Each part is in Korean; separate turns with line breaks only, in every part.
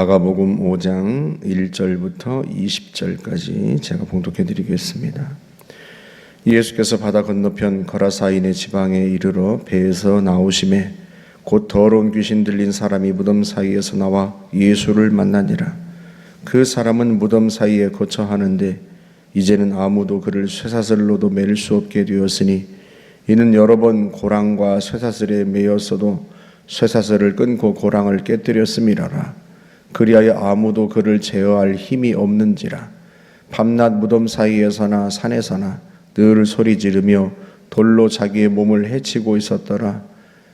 마가복음 5장 1절부터 20절까지 제가 봉독해 드리겠습니다. 예수께서 바다 건너편 거라사인의 지방에 이르러 배에서 나오심에 곧 더러운 귀신 들린 사람이 무덤 사이에서 나와 예수를 만나니라. 그 사람은 무덤 사이에 거처하는데 이제는 아무도 그를 쇠사슬로도 맬 수 없게 되었으니 이는 여러 번 고랑과 쇠사슬에 매였어도 쇠사슬을 끊고 고랑을 깨뜨렸음이라라. 그리하여 아무도 그를 제어할 힘이 없는지라. 밤낮 무덤 사이에서나 산에서나 늘 소리 지르며 돌로 자기의 몸을 해치고 있었더라.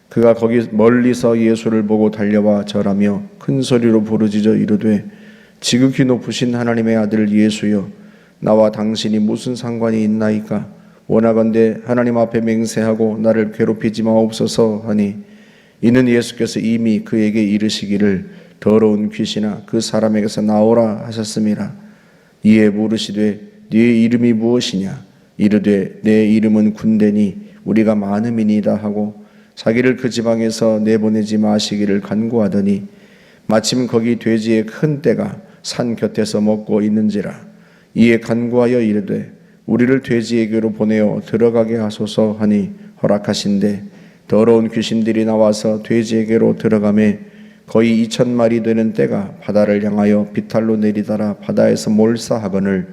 그가 거기 멀리서 예수를 보고 달려와 절하며 큰 소리로 부르짖어 이르되 지극히 높으신 하나님의 아들 예수여, 나와 당신이 무슨 상관이 있나이까? 원하건대 하나님 앞에 맹세하고 나를 괴롭히지 마옵소서 하니, 이는 예수께서 이미 그에게 이르시기를 더러운 귀신아 그 사람에게서 나오라 하셨음이라. 이에 물으시되 네 이름이 무엇이냐? 이르되 내 이름은 군대니 우리가 많음이니이다 하고 자기를 그 지방에서 내보내지 마시기를 간구하더니, 마침 거기 돼지의 큰 떼가 산 곁에서 먹고 있는지라. 이에 간구하여 이르되 우리를 돼지에게로 보내어 들어가게 하소서 하니 허락하신대 더러운 귀신들이 나와서 돼지에게로 들어가매 거의 2,000마리 되는 떼가 바다를 향하여 비탈로 내리다라 바다에서 몰사하거늘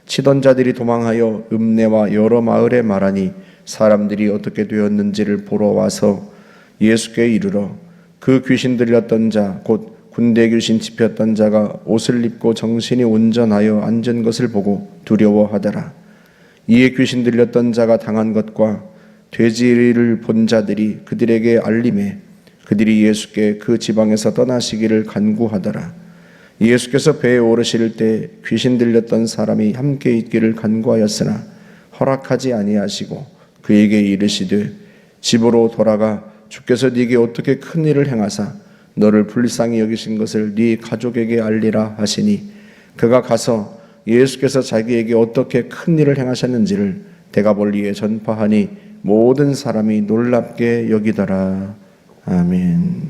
치던 자들이 도망하여 읍내와 여러 마을에 말하니 사람들이 어떻게 되었는지를 보러 와서 예수께 이르러 그 귀신 들렸던 자 곧 군대 귀신 집혔던 자가 옷을 입고 정신이 온전하여 앉은 것을 보고 두려워하더라. 이에 귀신 들렸던 자가 당한 것과 돼지를 본 자들이 그들에게 알림해 그들이 예수께 그 지방에서 떠나시기를 간구하더라. 예수께서 배에 오르실 때 귀신 들렸던 사람이 함께 있기를 간구하였으나 허락하지 아니하시고 그에게 이르시되 집으로 돌아가 주께서 네게 어떻게 큰 일을 행하사 너를 불쌍히 여기신 것을 네 가족에게 알리라 하시니, 그가 가서 예수께서 자기에게 어떻게 큰 일을 행하셨는지를 데가볼리에 전파하니 모든 사람이 놀랍게 여기더라. 아멘.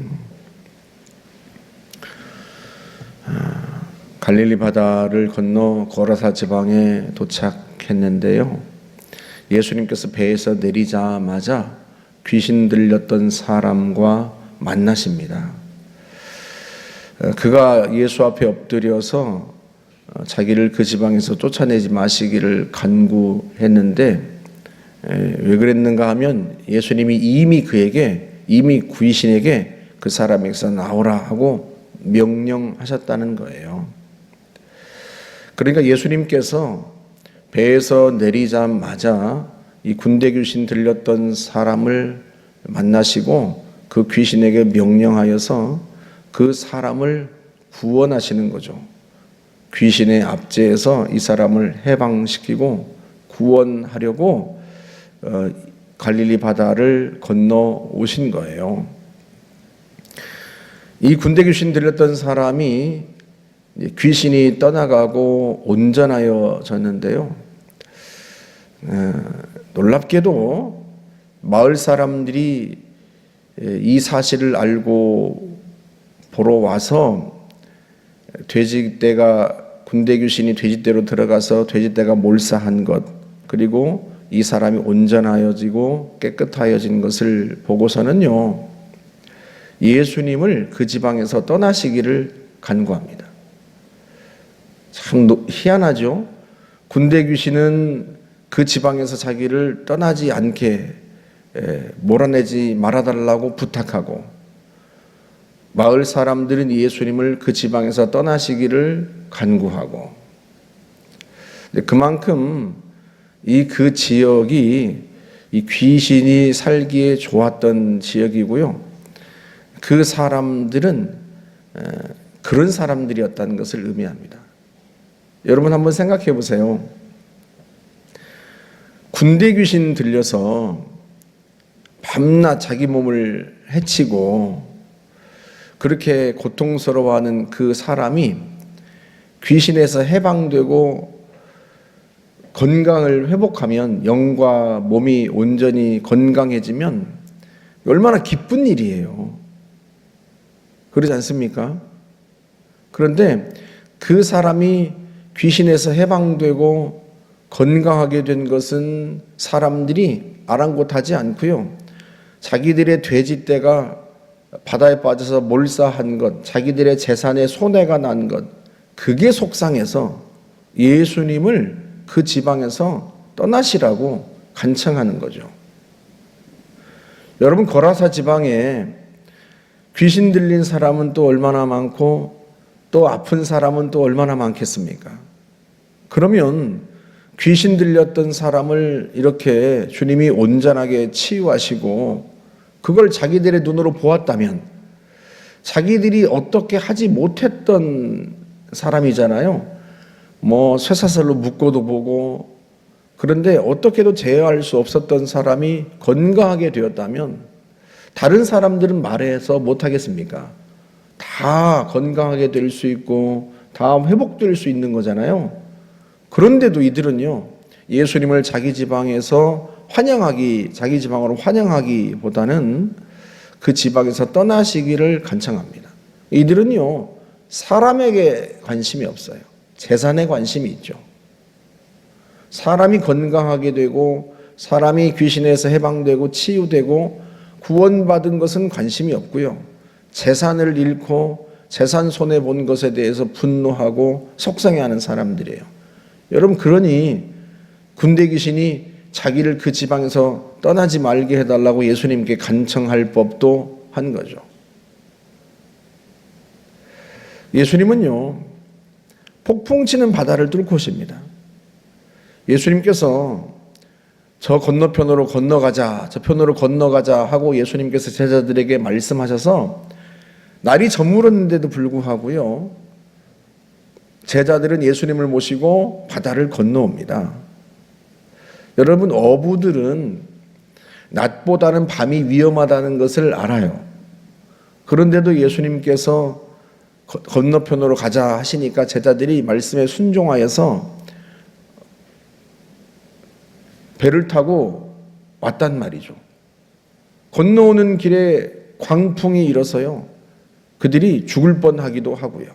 갈릴리 바다를 건너 거라사 지방에 도착했는데요, 예수님께서 배에서 내리자마자 귀신 들렸던 사람과 만나십니다. 그가 예수 앞에 엎드려서 자기를 그 지방에서 쫓아내지 마시기를 간구했는데, 왜 그랬는가 하면 예수님이 이미 귀신에게 그 사람에게서 나오라 하고 명령하셨다는 거예요. 그러니까 예수님께서 배에서 내리자마자 이 군대 귀신 들렸던 사람을 만나시고 그 귀신에게 명령하여서 그 사람을 구원하시는 거죠. 귀신의 압제에서 이 사람을 해방시키고 구원하려고 갈릴리 바다를 건너 오신 거예요. 이 군대 귀신 들렸던 사람이 귀신이 떠나가고 온전하여졌는데요, 놀랍게도 마을 사람들이 이 사실을 알고 보러 와서 돼지떼가 군대 귀신이 돼지떼로 들어가서 돼지떼가 몰사한 것, 그리고 이 사람이 온전하여지고 깨끗하여진 것을 보고서는요, 예수님을 그 지방에서 떠나시기를 간구합니다. 참 희한하죠? 군대 귀신은 그 지방에서 자기를 떠나지 않게 몰아내지 말아달라고 부탁하고, 마을 사람들은 예수님을 그 지방에서 떠나시기를 간구하고, 그만큼 그 지역이 이 귀신이 살기에 좋았던 지역이고요, 그 사람들은 그런 사람들이었다는 것을 의미합니다. 여러분 한번 생각해 보세요. 군대 귀신 들려서 밤낮 자기 몸을 해치고 그렇게 고통스러워하는 그 사람이 귀신에서 해방되고 건강을 회복하면, 영과 몸이 온전히 건강해지면 얼마나 기쁜 일이에요. 그러지 않습니까? 그런데 그 사람이 귀신에서 해방되고 건강하게 된 것은 사람들이 아랑곳하지 않고요. 자기들의 돼지떼가 바다에 빠져서 몰사한 것, 자기들의 재산에 손해가 난 것, 그게 속상해서 예수님을 그 지방에서 떠나시라고 간청하는 거죠. 여러분, 거라사 지방에 귀신 들린 사람은 또 얼마나 많고 또 아픈 사람은 또 얼마나 많겠습니까? 그러면 귀신 들렸던 사람을 이렇게 주님이 온전하게 치유하시고 그걸 자기들의 눈으로 보았다면 자기들이 어떻게 하지 못했던 사람이잖아요. 쇠사슬로 묶어도 보고, 그런데 어떻게도 제어할 수 없었던 사람이 건강하게 되었다면 다른 사람들은 말해서 못하겠습니까? 다 건강하게 될 수 있고 다 회복될 수 있는 거잖아요. 그런데도 이들은요, 예수님을 자기 지방에서 자기 지방으로 환영하기보다는 그 지방에서 떠나시기를 간청합니다. 이들은요, 사람에게 관심이 없어요. 재산에 관심이 있죠. 사람이 건강하게 되고 사람이 귀신에서 해방되고 치유되고 구원받은 것은 관심이 없고요. 재산을 잃고 재산 손해본 것에 대해서 분노하고 속상해하는 사람들이에요. 여러분, 그러니 군대 귀신이 자기를 그 지방에서 떠나지 말게 해달라고 예수님께 간청할 법도 한 거죠. 예수님은요, 폭풍 치는 바다를 뚫고 오십니다. 예수님께서 저 건너편으로 건너가자, 저 편으로 건너가자 하고 예수님께서 제자들에게 말씀하셔서 날이 저물었는데도 불구하고요, 제자들은 예수님을 모시고 바다를 건너옵니다. 여러분, 어부들은 낮보다는 밤이 위험하다는 것을 알아요. 그런데도 예수님께서 건너편으로 가자 하시니까 제자들이 말씀에 순종하여서 배를 타고 왔단 말이죠. 건너오는 길에 광풍이 일어서요, 그들이 죽을 뻔하기도 하고요.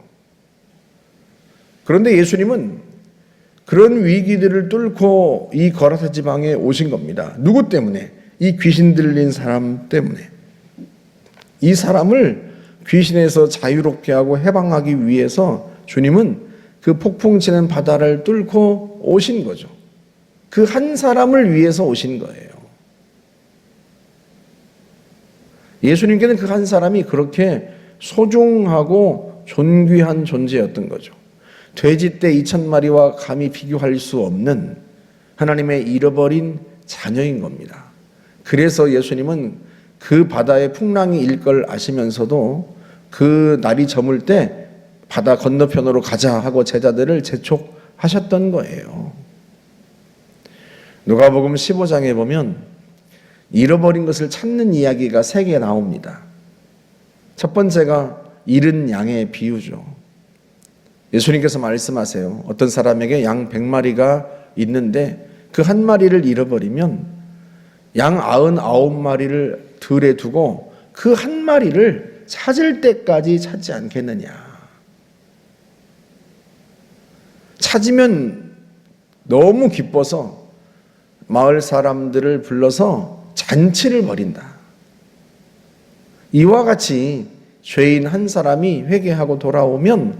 그런데 예수님은 그런 위기들을 뚫고 이 거라사 지방에 오신 겁니다. 누구 때문에? 이 귀신 들린 사람 때문에. 이 사람을 귀신에서 자유롭게 하고 해방하기 위해서 주님은 그 폭풍 치는 바다를 뚫고 오신 거죠. 그 한 사람을 위해서 오신 거예요. 예수님께는 그 한 사람이 그렇게 소중하고 존귀한 존재였던 거죠. 돼지떼 2,000마리와 감히 비교할 수 없는 하나님의 잃어버린 자녀인 겁니다. 그래서 예수님은 그 바다에 풍랑이 일 걸 아시면서도 그 날이 저물 때 바다 건너편으로 가자 하고 제자들을 재촉하셨던 거예요. 누가복음 15장에 보면 잃어버린 것을 찾는 이야기가 3개 나옵니다. 첫 번째가 잃은 양의 비유죠. 예수님께서 말씀하세요. 어떤 사람에게 양 100마리가 있는데 그 한 마리를 잃어버리면 양 99마리를 들에 두고 그 한 마리를 찾을 때까지 찾지 않겠느냐. 찾으면 너무 기뻐서 마을 사람들을 불러서 잔치를 벌인다. 이와 같이 죄인 한 사람이 회개하고 돌아오면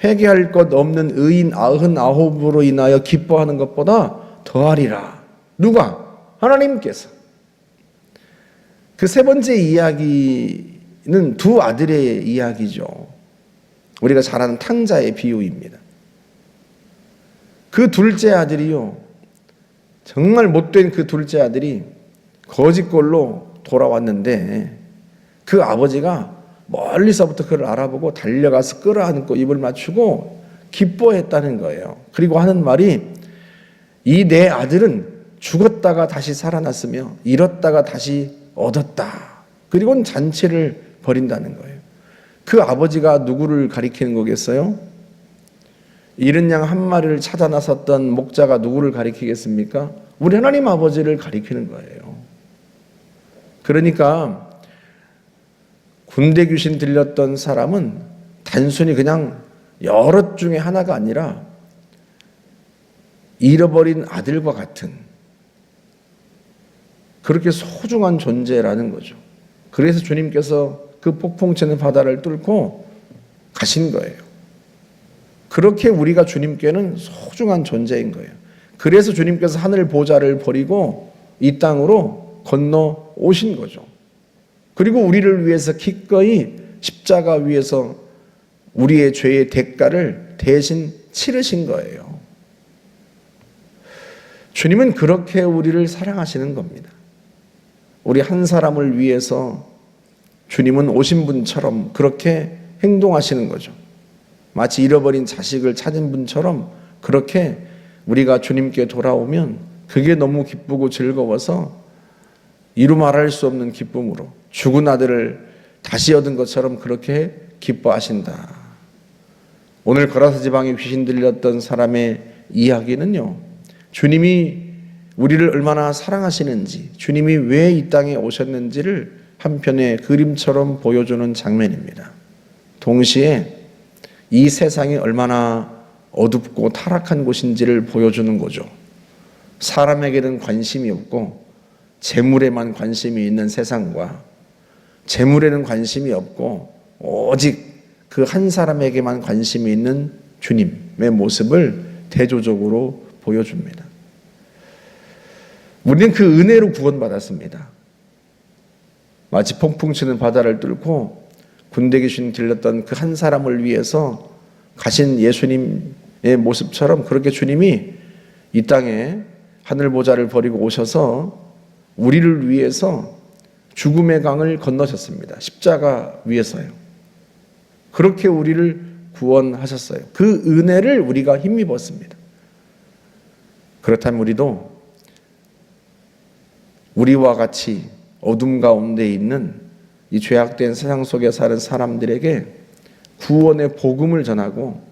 회개할 것 없는 의인 99으로 인하여 기뻐하는 것보다 더하리라. 누가? 하나님께서. 그 세 번째 이야기는 두 아들의 이야기죠. 우리가 잘 아는 탕자의 비유입니다. 그 둘째 아들이요, 정말 못된 그 둘째 아들이 거짓골로 돌아왔는데 그 아버지가 멀리서부터 그를 알아보고 달려가서 끌어안고 입을 맞추고 기뻐했다는 거예요. 그리고 하는 말이, 이 내 아들은 죽었다가 다시 살아났으며 잃었다가 다시 얻었다. 그리고는 잔치를 벌인다는 거예요. 그 아버지가 누구를 가리키는 거겠어요? 잃은 양 한 마리를 찾아 나섰던 목자가 누구를 가리키겠습니까? 우리 하나님 아버지를 가리키는 거예요. 그러니까 군대 귀신 들렸던 사람은 단순히 그냥 여럿 중에 하나가 아니라 잃어버린 아들과 같은 그렇게 소중한 존재라는 거죠. 그래서 주님께서 그 폭풍치는 바다를 뚫고 가신 거예요. 그렇게 우리가 주님께는 소중한 존재인 거예요. 그래서 주님께서 하늘 보좌를 버리고 이 땅으로 건너 오신 거죠. 그리고 우리를 위해서 기꺼이 십자가 위에서 우리의 죄의 대가를 대신 치르신 거예요. 주님은 그렇게 우리를 사랑하시는 겁니다. 우리 한 사람을 위해서 주님은 오신 분처럼 그렇게 행동하시는 거죠. 마치 잃어버린 자식을 찾은 분처럼 그렇게 우리가 주님께 돌아오면 그게 너무 기쁘고 즐거워서 이루 말할 수 없는 기쁨으로 죽은 아들을 다시 얻은 것처럼 그렇게 기뻐하신다. 오늘 거라사 지방에 귀신 들렸던 사람의 이야기는요, 주님이 우리를 얼마나 사랑하시는지, 주님이 왜 이 땅에 오셨는지를 한편의 그림처럼 보여주는 장면입니다. 동시에 이 세상이 얼마나 어둡고 타락한 곳인지를 보여주는 거죠. 사람에게는 관심이 없고 재물에만 관심이 있는 세상과 재물에는 관심이 없고 오직 그 한 사람에게만 관심이 있는 주님의 모습을 대조적으로 보여줍니다. 우리는 그 은혜로 구원받았습니다. 마치 폭풍 치는 바다를 뚫고 군대 귀신 들렸던 그 한 사람을 위해서 가신 예수님의 모습처럼 그렇게 주님이 이 땅에 하늘 보좌를 버리고 오셔서 우리를 위해서 죽음의 강을 건너셨습니다. 십자가 위에서요. 그렇게 우리를 구원하셨어요. 그 은혜를 우리가 힘입었습니다. 그렇다면 우리도 우리와 같이 어둠 가운데 있는 이 죄악된 세상 속에 사는 사람들에게 구원의 복음을 전하고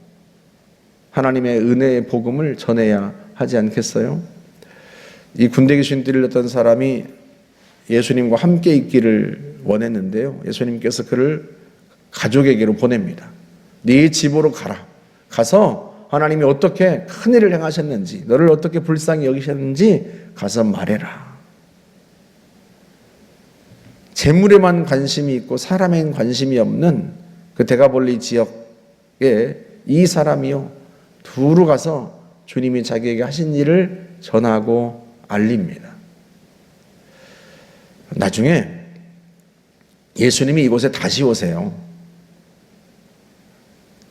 하나님의 은혜의 복음을 전해야 하지 않겠어요? 이 군대 귀신 들렸던 사람이 예수님과 함께 있기를 원했는데요, 예수님께서 그를 가족에게로 보냅니다. 네 집으로 가라. 가서 하나님이 어떻게 큰 일을 행하셨는지, 너를 어떻게 불쌍히 여기셨는지 가서 말해라. 재물에만 관심이 있고 사람에는 관심이 없는 그 데가볼리 지역에 이 사람이요, 두루 가서 주님이 자기에게 하신 일을 전하고 알립니다. 나중에 예수님이 이곳에 다시 오세요.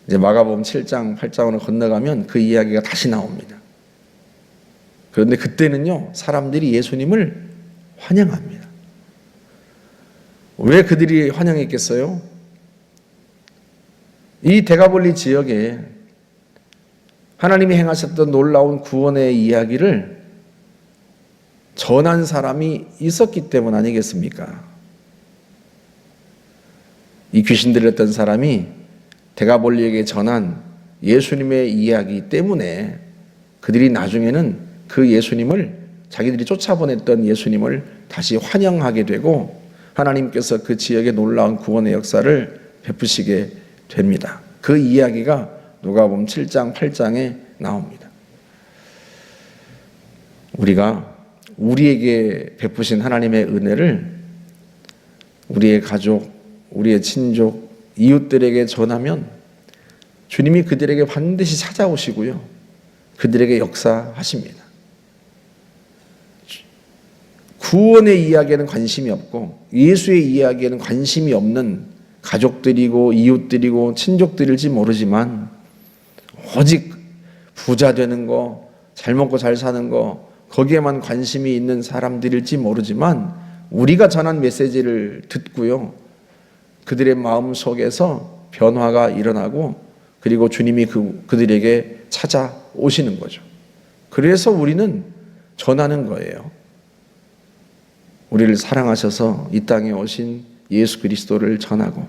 이제 마가복음 7장, 8장으로 건너가면 그 이야기가 다시 나옵니다. 그런데 그때는요, 사람들이 예수님을 환영합니다. 왜 그들이 환영했겠어요? 이 데가볼리 지역에 하나님이 행하셨던 놀라운 구원의 이야기를 전한 사람이 있었기 때문 아니겠습니까? 이 귀신 들렸던 사람이 데가볼리에게 전한 예수님의 이야기 때문에 그들이 나중에는 그 예수님을, 자기들이 쫓아보냈던 예수님을 다시 환영하게 되고 하나님께서 그 지역에 놀라운 구원의 역사를 베푸시게 됩니다. 그 이야기가 누가복음 7장, 8장에 나옵니다. 우리가 우리에게 베푸신 하나님의 은혜를 우리의 가족, 우리의 친족, 이웃들에게 전하면 주님이 그들에게 반드시 찾아오시고요, 그들에게 역사하십니다. 구원의 이야기에는 관심이 없고 예수의 이야기에는 관심이 없는 가족들이고 이웃들이고 친족들일지 모르지만 오직 부자 되는 거, 잘 먹고 잘 사는 거, 거기에만 관심이 있는 사람들일지 모르지만 우리가 전한 메시지를 듣고요, 그들의 마음 속에서 변화가 일어나고 그리고 주님이 그들에게 찾아오시는 거죠. 그래서 우리는 전하는 거예요. 우리를 사랑하셔서 이 땅에 오신 예수 그리스도를 전하고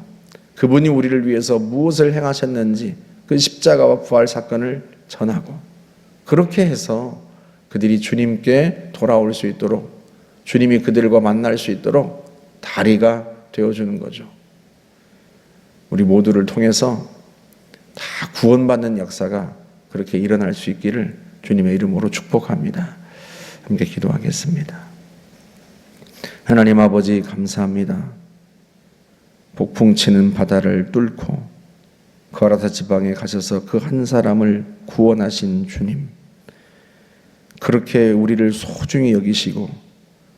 그분이 우리를 위해서 무엇을 행하셨는지 그 십자가와 부활 사건을 전하고, 그렇게 해서 그들이 주님께 돌아올 수 있도록, 주님이 그들과 만날 수 있도록 다리가 되어주는 거죠. 우리 모두를 통해서 다 구원받는 역사가 그렇게 일어날 수 있기를 주님의 이름으로 축복합니다. 함께 기도하겠습니다. 하나님 아버지 감사합니다. 폭풍치는 바다를 뚫고 거라사 지방에 가셔서 그 한 사람을 구원하신 주님, 그렇게 우리를 소중히 여기시고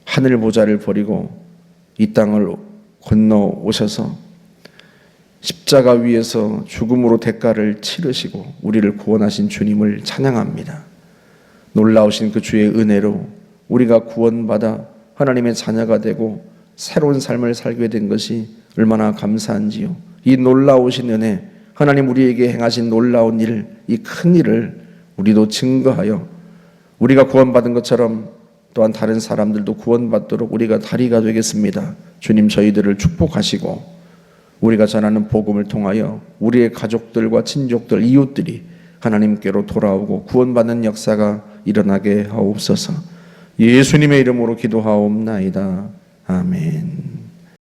하늘 보좌를 버리고 이 땅을 건너오셔서 십자가 위에서 죽음으로 대가를 치르시고 우리를 구원하신 주님을 찬양합니다. 놀라우신 그 주의 은혜로 우리가 구원받아 하나님의 자녀가 되고 새로운 삶을 살게 된 것이 얼마나 감사한지요. 이 놀라우신 은혜, 하나님 우리에게 행하신 놀라운 일, 이 큰 일을 우리도 증거하여 우리가 구원받은 것처럼 또한 다른 사람들도 구원받도록 우리가 다리가 되겠습니다. 주님, 저희들을 축복하시고 우리가 전하는 복음을 통하여 우리의 가족들과 친족들, 이웃들이 하나님께로 돌아오고 구원받는 역사가 일어나게 하옵소서. 예수님의 이름으로 기도하옵나이다. 아멘.